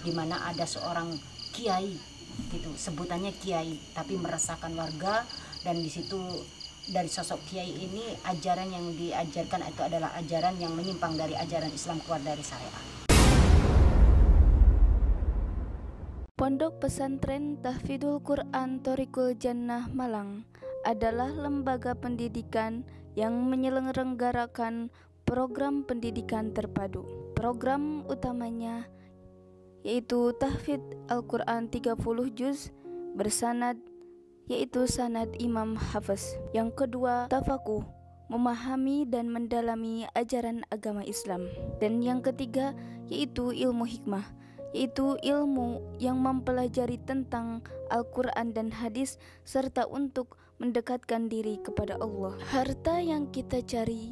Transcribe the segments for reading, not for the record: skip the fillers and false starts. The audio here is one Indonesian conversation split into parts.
di mana ada seorang kiai gitu, sebutannya kiai tapi meresahkan warga. Dan di situ dari sosok kiai ini ajaran yang diajarkan itu adalah ajaran yang menyimpang dari ajaran Islam, keluar dari syariat. Pondok Pesantren Tahfidzul Quran Thoriqul Jannah Malang adalah lembaga pendidikan yang menyelenggarakan program pendidikan terpadu. Program utamanya yaitu tahfidz Al-Quran 30 juz bersanad, yaitu sanad Imam Hafiz. Yang kedua, tafakuh, memahami dan mendalami ajaran agama Islam. Dan yang ketiga yaitu ilmu hikmah, yaitu ilmu yang mempelajari tentang Al-Quran dan hadis serta untuk mendekatkan diri kepada Allah. Harta yang kita cari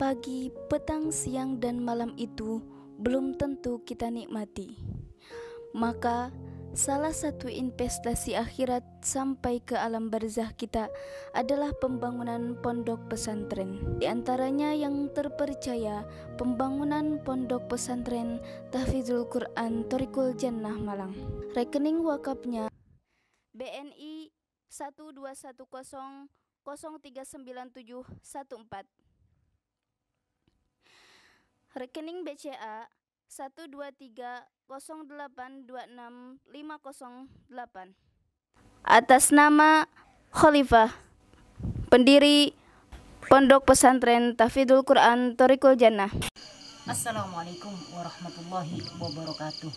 pagi, petang, siang, dan malam itu belum tentu kita nikmati. Maka salah satu investasi akhirat sampai ke alam barzah kita adalah pembangunan pondok pesantren. Di antaranya yang terpercaya pembangunan pondok pesantren Tahfidzul Quran Thoriqul Jannah Malang. Rekening wakafnya BNI 12100399714. Rekening BCA 12308265508. Atas nama Khalifah, pendiri Pondok Pesantren Tahfidzul Quran Thoriqul Jannah. Assalamualaikum warahmatullahi wabarakatuh.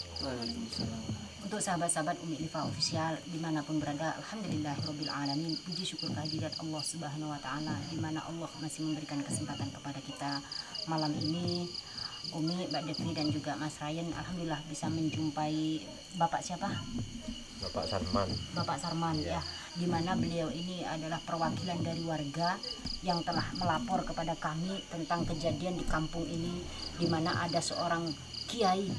Untuk sahabat-sahabat Umi Liva Official dimanapun berada, alhamdulillahirabbil alamin, puji syukur kehadirat Allah Subhanahu wa taala, di mana Allah masih memberikan kesempatan kepada kita malam ini. Umi, Mbak Devi dan juga Mas Ryan alhamdulillah bisa menjumpai Bapak siapa? Bapak Sarman. Bapak Sarman ya, di mana beliau ini adalah perwakilan dari warga yang telah melapor kepada kami tentang kejadian di kampung ini, di mana ada seorang kiai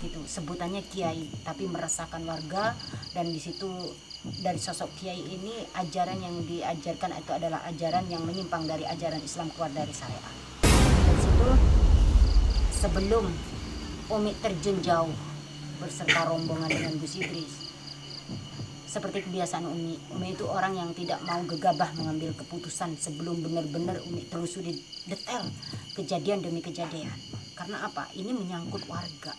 gitu, sebutannya kiai tapi meresahkan warga. Dan di situ dari sosok kiai ini ajaran yang diajarkan itu adalah ajaran yang menyimpang dari ajaran Islam, keluar dari syariat. Dari situ sebelum Umi terjun jauh berserta rombongan dengan Gus Idris, seperti kebiasaan Umi itu orang yang tidak mau gegabah mengambil keputusan sebelum benar-benar Umi telusuri detail kejadian demi kejadian. Karena apa? Ini menyangkut warga,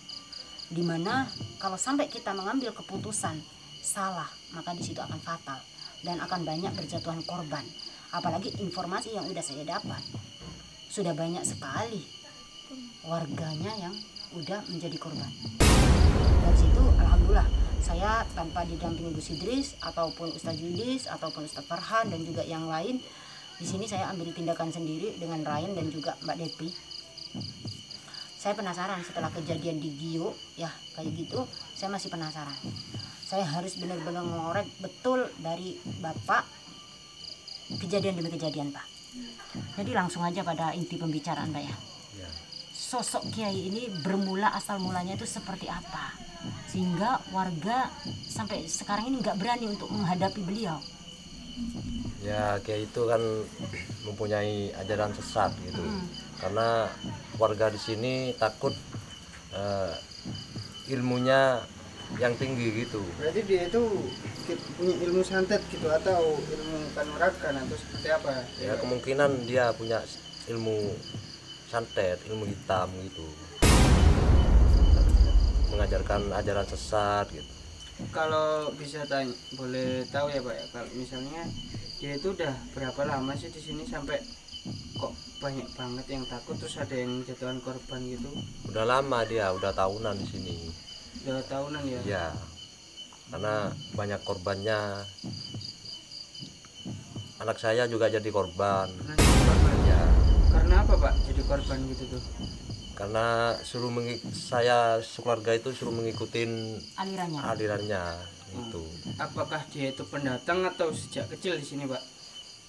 dimana kalau sampai kita mengambil keputusan salah, maka di situ akan fatal dan akan banyak berjatuhan korban. Apalagi informasi yang udah saya dapat, sudah banyak sekali warganya yang udah menjadi korban. Dari situ alhamdulillah saya tanpa didampingi Gus Idris ataupun Ustaz Yudis ataupun Ustaz Farhan dan juga yang lain, di sini saya ambil tindakan sendiri dengan Ryan dan juga Mbak Devi. Saya penasaran setelah kejadian di Gio ya kayak gitu, saya masih penasaran. Saya harus benar-benar ngorek betul dari Bapak kejadian demi kejadian, Pak. Jadi langsung aja pada inti pembicaraan, Pak ya. Sosok kiai ini bermula, asal mulanya itu seperti apa sehingga warga sampai sekarang ini nggak berani untuk menghadapi beliau? Ya, kiai itu kan mempunyai ajaran sesat gitu. Karena warga di sini takut ilmunya yang tinggi gitu. Berarti dia itu punya ilmu santet gitu atau ilmu kanuragan atau seperti apa? Ya kemungkinan dia punya ilmu santet, ilmu hitam gitu, mengajarkan ajaran sesat gitu. Kalau bisa tanya, boleh tahu ya Pak ya, kalau misalnya dia itu udah berapa lama sih di sini sampai kok banyak banget yang takut, terus ada yang jatuhan korban gitu? Udah lama dia, udah tahunan di sini. Udah tahunan ya? Ya, karena banyak korbannya. Anak saya juga jadi korban. Ya. Karena apa Pak jadi korban gitu tuh? Karena saya sekeluarga itu suruh mengikutin alirannya itu. Apakah dia itu pendatang atau sejak kecil di sini Pak?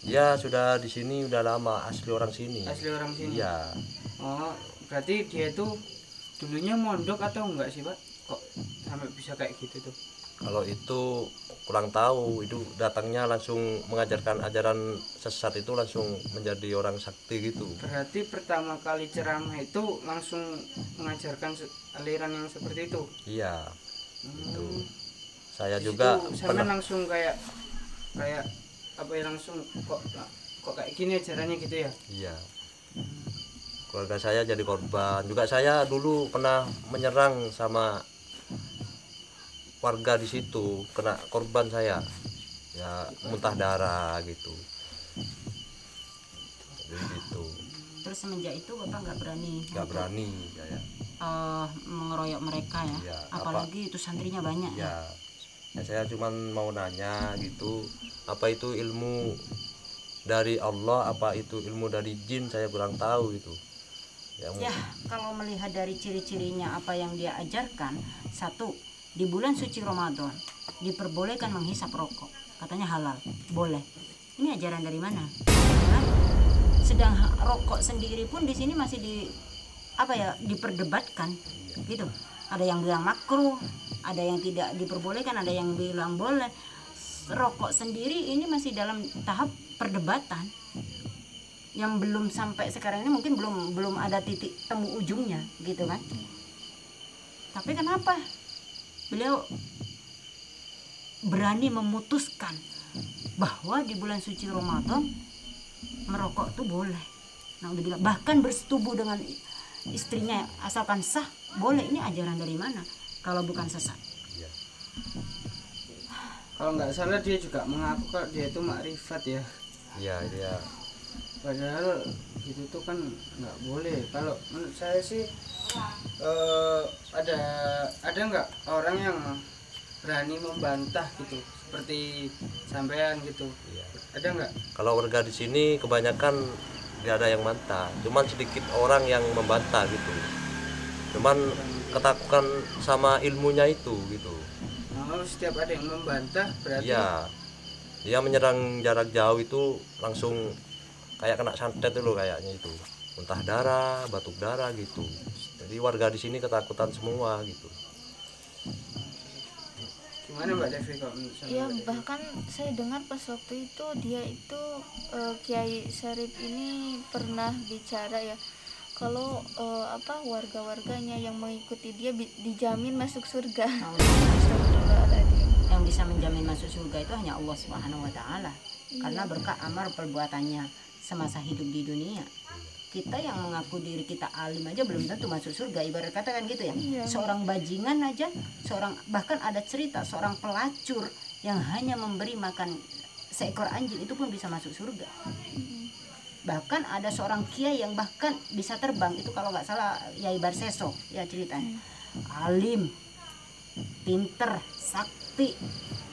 Ya sudah di sini udah lama, asli orang sini. Asli orang sini? Iya. Oh berarti dia itu dulunya mondok atau enggak sih Pak? Kok sampai bisa kayak gitu tuh? Kalau itu kurang tahu, itu datangnya langsung mengajarkan ajaran sesat, itu langsung menjadi orang sakti gitu. Berarti pertama kali ceramah itu langsung mengajarkan aliran yang seperti itu? Iya. Itu saya Di juga situ sama langsung kayak apa ya, langsung kok kayak gini ajarannya gitu ya. iya, keluarga saya jadi korban juga. Saya dulu pernah menyerang sama warga di situ, kena korban saya ya, muntah darah gitu. Jadi gitu, Terus semenjak itu Bapak nggak berani nggak berani saya. mengeroyok mereka ya. Iya, Apalagi itu santrinya banyak ya. Ya, saya cuman mau nanya gitu, apa itu ilmu dari Allah, apa itu ilmu dari jin, saya kurang tahu itu. Ya, kalau melihat dari ciri-cirinya apa yang dia ajarkan, satu, di bulan suci Ramadan diperbolehkan menghisap rokok, katanya halal, boleh. Ini ajaran dari mana? Kan? Sedang rokok sendiri pun di sini masih diperdebatkan, gitu. Ada yang bilang makruh, ada yang tidak diperbolehkan, ada yang bilang boleh. Rokok sendiri ini masih dalam tahap perdebatan yang belum sampai sekarang ini, mungkin belum ada titik temu ujungnya gitu kan. Tapi kenapa beliau berani memutuskan bahwa di bulan suci Ramadan merokok itu boleh. Nah, udah bilang bahkan bersetubuh dengan istrinya asalkan sah boleh. Ini ajaran dari mana kalau bukan sesat? Iya. Kalau nggak salah dia juga mengaku kalau dia itu makrifat ya. Iya, dia. Padahal gitu tuh kan nggak boleh. Kalau menurut saya sih ada nggak orang yang berani membantah gitu seperti sampean gitu? Iya. Ada nggak? Kalau warga di sini kebanyakan nggak ada yang bantah, cuman sedikit orang yang membantah gitu. Cuman ketakutan sama ilmunya itu gitu. Nah, kalau setiap ada yang membantah berarti Iya, dia menyerang jarak jauh itu langsung kayak kena santet dulu kayaknya itu, muntah darah, batuk darah gitu. Jadi warga di sini ketakutan semua gitu. gimana Mbak Devi kalau menurut sama Ya Mbak Devi? bahkan saya dengar pas waktu itu dia itu Kiai Syarif ini pernah bicara ya, kalau warga-warganya yang mengikuti dia dijamin masuk surga. Astagfirullahaladzim. Yang bisa menjamin masuk surga itu hanya Allah Subhanahu wa taala. Karena berkat amal perbuatannya semasa hidup di dunia. Kita yang mengaku diri kita alim aja belum tentu masuk surga, ibarat kata kan gitu ya. Iya. Seorang bajingan aja, bahkan ada cerita seorang pelacur yang hanya memberi makan seekor anjing itu pun bisa masuk surga. Bahkan ada seorang kiai yang bahkan bisa terbang, itu kalau nggak salah Yai Barseso ya ceritanya. Alim, pinter, sakti,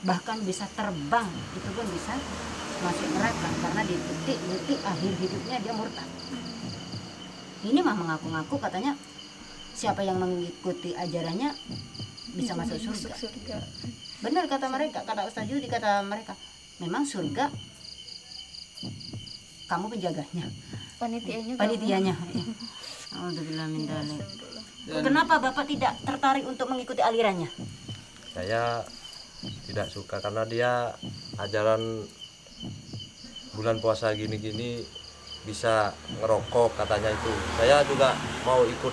bahkan bisa terbang, itu pun bisa masuk neraka karena di detik akhir hidupnya dia murtad. Ini mah mengaku-ngaku katanya siapa yang mengikuti ajarannya bisa masuk surga. Benar kata mereka, kata Ustaz Yudi, kata mereka, memang surga kamu penjaganya, panitianya. Alhamdulillah min dzalik. Kenapa Bapak tidak tertarik untuk mengikuti alirannya? Saya tidak suka karena dia ajaran bulan puasa gini-gini bisa ngerokok katanya itu. Saya juga mau ikut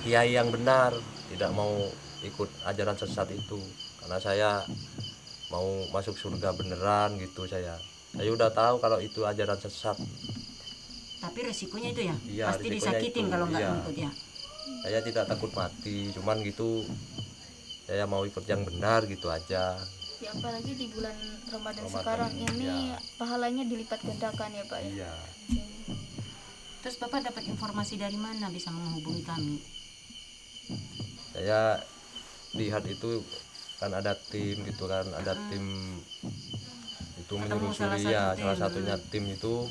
kiai yang benar, tidak mau ikut ajaran sesat itu karena saya mau masuk surga beneran gitu. Saya udah tahu kalau itu ajaran sesat. Tapi resikonya itu ya, Iya, pasti resikonya disakitin itu, kalau nggak iya. ikut ya. Saya tidak takut mati, cuman gitu saya mau ikut yang benar gitu aja. Ya apalagi di bulan Ramadan Ramadan, sekarang ini ya. pahalanya dilipat gandakan ya Pak ya. Iya. Terus Bapak dapat informasi dari mana bisa menghubungi kami? Saya lihat itu kan ada tim gitu kan, ada tim itu menyusuri ya, salah satunya tim itu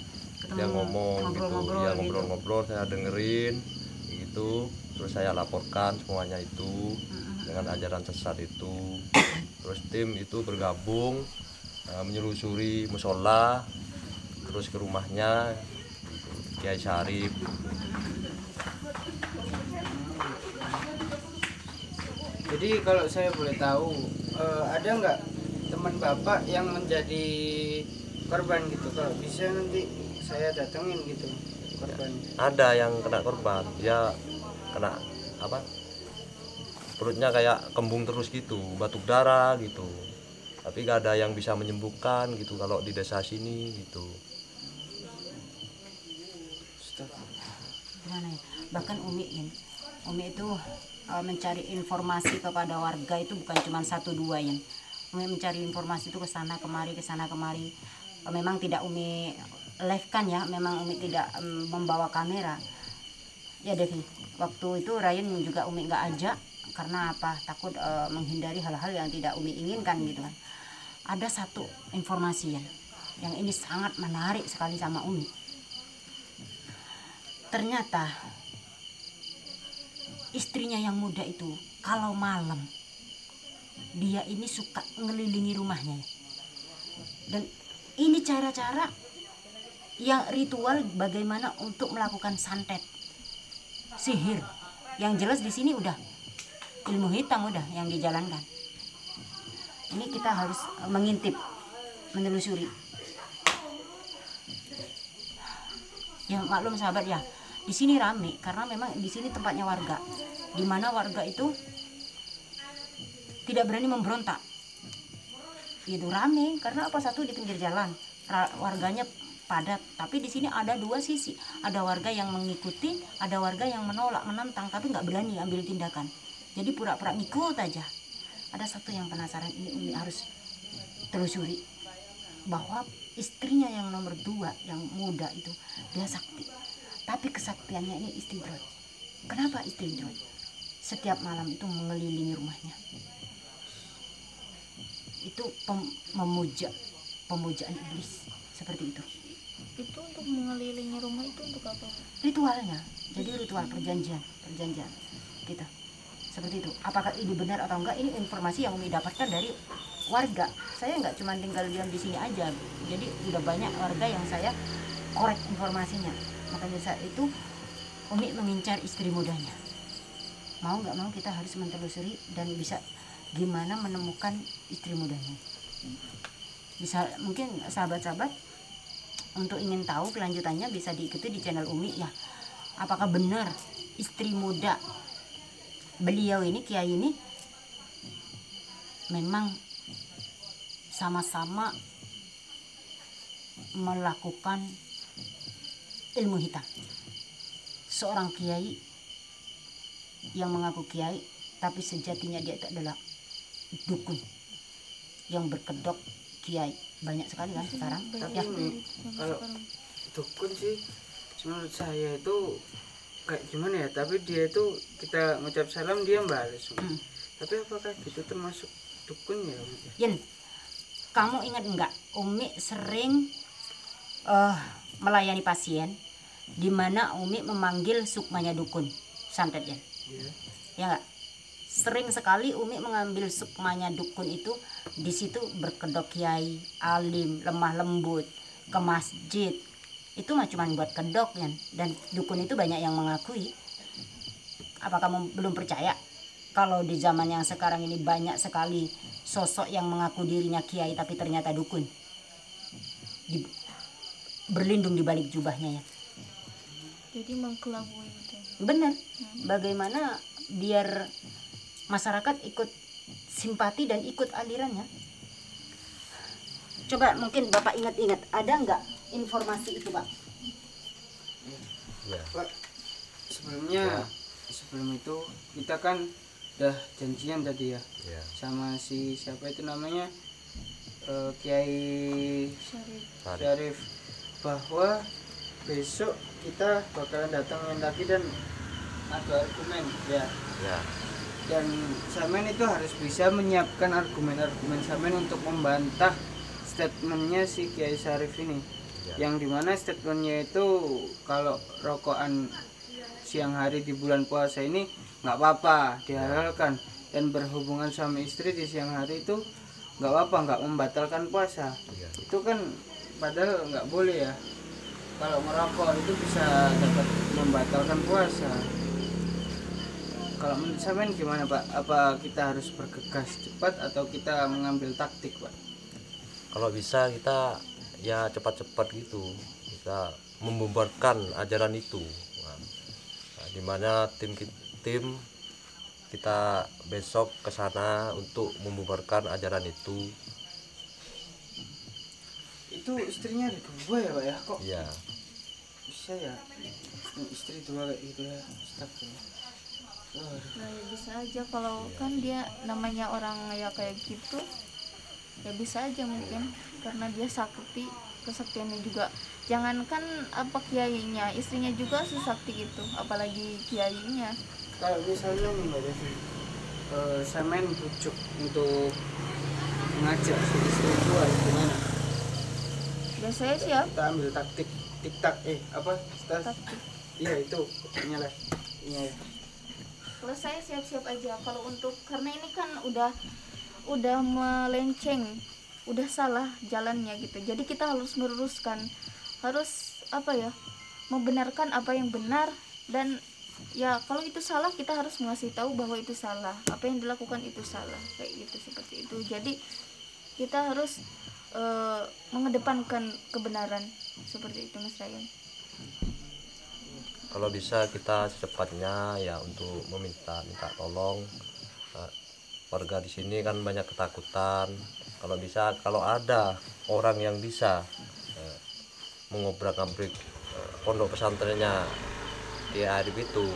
dia ngomong gitu, dia ngobrol-ngobrol, saya dengerin gitu, terus saya laporkan semuanya itu dengan ajaran sesat itu. Terus tim itu bergabung menyelusuri musola, terus ke rumahnya gitu, Kiai Syarif. Jadi kalau saya boleh tahu, ada nggak teman Bapak yang menjadi korban gitu? Kalau bisa nanti saya datengin gitu korbannya. Ada yang kena korban, dia kena apa? perutnya kayak kembung terus gitu, batuk darah gitu, tapi gak ada yang bisa menyembuhkan gitu kalau di desa sini gitu. Gimana ya? Bahkan Umi itu mencari informasi kepada warga itu bukan cuma 1 2 ya. Umi mencari informasi itu ke sana kemari. Memang tidak Umi live kan ya, memang Umi tidak membawa kamera. Ya Devi, waktu itu Ryan juga Umi nggak ajak karena apa? Takut menghindari hal-hal yang tidak Umi inginkan gitu kan. Ada satu informasi yang ini sangat menarik sekali sama Umi. Ternyata istrinya yang muda itu kalau malam dia ini suka ngelilingi rumahnya. Dan ini cara-cara yang ritual bagaimana untuk melakukan santet, sihir. Yang jelas di sini udah ilmu hitam udah yang dijalankan. Ini kita harus mengintip, menelusuri. Ya maklum sahabat ya, di sini rame karena memang di sini tempatnya warga, di mana warga itu tidak berani memberontak. Itu rame karena apa? Satu di pinggir jalan, warganya padat. Tapi di sini ada 2 sisi, ada warga yang mengikuti, ada warga yang menolak, menentang, tapi nggak berani ambil tindakan. Jadi pura-pura ngikut aja. Ada satu yang penasaran, ini Umi harus telusuri, bahwa istrinya yang nomor 2 yang muda itu dia sakti. Tapi kesaktiannya ini istidroj. Kenapa istidroj? Setiap malam itu mengelilingi rumahnya. Itu pemujaan iblis seperti itu. Itu untuk mengelilingi rumah itu untuk apa? Ritualnya. Jadi ritual perjanjian gitu. Seperti itu. Apakah ini benar atau enggak? Ini informasi yang Umi dapatkan dari warga. Saya nggak cuma tinggal diam di sini aja. Jadi udah banyak warga yang saya korek informasinya. Makanya saat itu Umi mengincar istri mudanya. Mau nggak mau kita harus mentelusuri dan bisa gimana menemukan istri mudanya. Bisa mungkin sahabat-sahabat untuk ingin tahu kelanjutannya bisa diikuti di channel Umi ya. Apakah benar istri muda beliau ini, Kiai ini memang sama-sama melakukan ilmu hitam. Seorang kiai yang mengaku kiai tapi sejatinya dia itu adalah dukun yang berkedok kiai. Banyak sekali kan sekarang ya. Kalau dukun sih menurut saya itu kayak gimana ya, tapi dia itu kita ngucap salam dia balas. Tapi apakah itu termasuk dukun ya? Yen, kamu ingat enggak Umi sering melayani pasien di mana Umi memanggil sukmanya dukun santet ya? Ya enggak? Sering sekali Umi mengambil sukmanya dukun itu, di situ berkedok kiai, alim, lemah lembut, ke masjid. Itu mah cuma buat kedok ya. Dan dukun itu banyak yang mengakui. Apa kamu belum percaya? Kalau di zaman yang sekarang ini banyak sekali sosok yang mengaku dirinya kiai tapi ternyata dukun. Berlindung di balik jubahnya ya. Jadi mengkelabui itu. Benar. Bagaimana biar masyarakat ikut simpati dan ikut alirannya. Coba mungkin Bapak ingat-ingat, ada nggak informasi itu Pak? Ya. Pak, sebelum itu kita kan udah janjian tadi ya, sama si siapa itu namanya, Kiai Syarif, bahwa besok kita bakalan datangin lagi dan ada argumen ya. Dan Samen itu harus bisa menyiapkan argumen-argumen Samen untuk membantah statementnya si Kiai Syarif ini, yang dimana statementnya itu kalau rokokan siang hari di bulan puasa ini nggak apa-apa, dihalalkan, dan berhubungan suami istri di siang hari itu nggak apa-apa, nggak membatalkan puasa. Itu kan padahal nggak boleh ya, kalau merokok itu bisa dapat membatalkan puasa. Kalau menurut Samen gimana Pak? Apa kita harus bergegas cepat atau kita mengambil taktik Pak? Kalau bisa kita ya cepat-cepat gitu, kita membubarkan ajaran itu. Nah, dimana tim kita besok ke sana untuk membubarkan ajaran itu. Itu istrinya ada 2 ya Pak ya? Kok Iya. bisa ya istri 2 kayak gitu ya? Astagfirullah. Nah, ya bisa aja kalau kan dia namanya orang ya kayak gitu, ya bisa aja mungkin karena dia sakti, kesaktiannya juga. Jangankan apa kiainya, istrinya juga sesakti itu, apalagi kiainya. Kalau misalnya nih Mbak Devi, saya main bujuk untuk mengajak si istri keluar, gimana? Biasanya siap Kita ambil taktik tiktak taktik. Iya itu nyala. Iya. Kalau saya siap-siap aja. Kalau untuk karena ini kan udah melenceng, udah salah jalannya gitu. Jadi kita harus meluruskan, harus membenarkan apa yang benar, dan ya kalau itu salah kita harus ngasih tahu bahwa itu salah, apa yang dilakukan itu salah, kayak gitu, seperti itu. Jadi kita harus mengedepankan kebenaran, seperti itu Mas Ryan. Kalau bisa kita secepatnya ya untuk minta tolong. Warga di sini kan banyak ketakutan. Kalau bisa, kalau ada orang yang bisa mengobrak-abrik pondok pesantrennya di Arif itu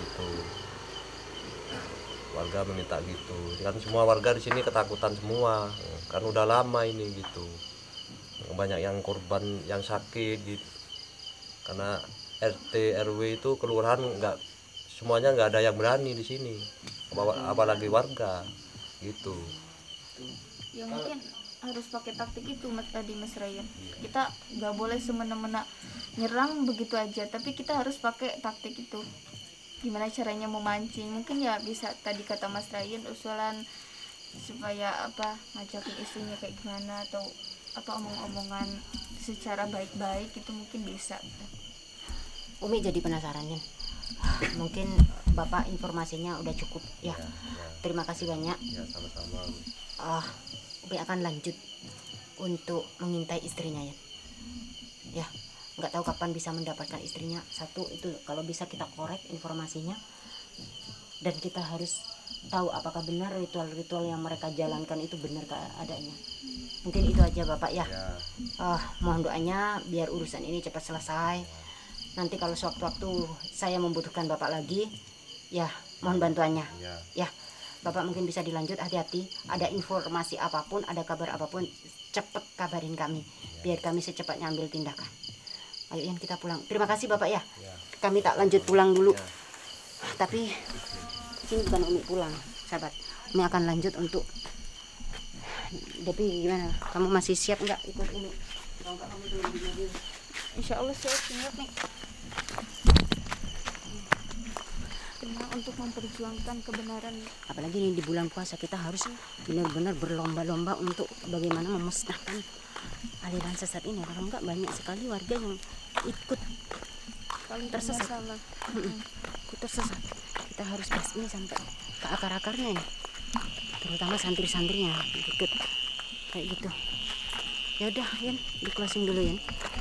gitu. Warga meminta gitu. Kan semua warga di sini ketakutan semua. Kan udah lama ini gitu. Banyak yang korban yang sakit gitu. Karena RT RW itu kelurahan semuanya nggak ada yang berani di sini. Apalagi warga gitu. Ya mungkin harus pakai taktik itu tadi Mas Ryan. Kita nggak boleh semena-mena nyerang begitu aja, tapi kita harus pakai taktik itu. Gimana caranya memancing? Mungkin ya bisa tadi kata Mas Ryan, usulan supaya ngajakin istrinya kayak gimana, atau omong-omongan secara baik-baik itu mungkin bisa. Umi jadi penasaran ya. Mungkin Bapak informasinya udah cukup ya. Terima kasih banyak. Ya sama-sama. Umi akan lanjut untuk mengintai istrinya ya. Ya, nggak tahu kapan bisa mendapatkan istrinya. Satu itu kalau bisa kita korek informasinya, dan kita harus tahu apakah benar ritual-ritual yang mereka jalankan itu benar keadaannya. Mungkin itu aja Bapak ya. Mohon doanya biar urusan ini cepat selesai. Nanti kalau sewaktu-waktu saya membutuhkan Bapak lagi, ya mohon bantuannya. Ya, Bapak mungkin bisa dilanjut, hati-hati. Ada informasi apapun, ada kabar apapun, cepet kabarin kami, biar kami secepatnya ambil tindakan. Ayo Yan, kita pulang. Terima kasih Bapak ya. Kami tak lanjut pulang dulu. Tapi ini bukan Umi pulang, sahabat. Umi akan lanjut untuk Depi. Gimana? Kamu masih siap nggak ikut Umi? Kalau nggak, kamu tunggu di mobil. Insya Allah siap nih. Karena untuk memperjuangkan kebenaran. Apalagi ini di bulan puasa, kita harus benar-benar berlomba-lomba untuk bagaimana memusnahkan aliran sesat ini. Kalau enggak, banyak sekali warga yang ikut tersesat. Ikut tersesat. Kita harus basmi sampai ke akar-akarnya nih. Terutama santri-santrinya ikut kayak gitu. Ya udah Yan, di closing dulu Yan.